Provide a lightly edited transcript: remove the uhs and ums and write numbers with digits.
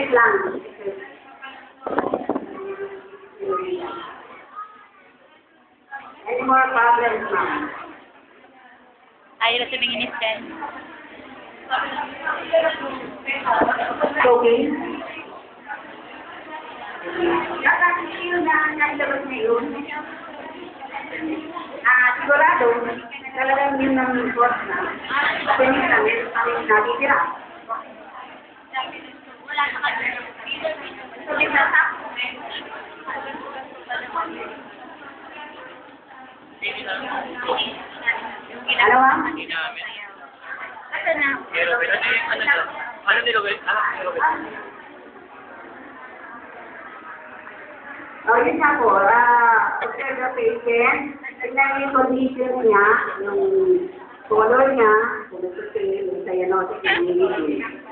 Wait lang. Any more problems, ma'am? Ayaw na tumingin ni Stan. Okay. Sino na nailabas na yun? Sigurado, talagang yun ang boss na. Pwede na meron kami natitira. Wala na kami. Ano ma'am? Asa na? Ano nilagay? Yun nga po, observe the patient, tignan yung condition niya, yung color niya, kung gusto yung cyanotic na nililin.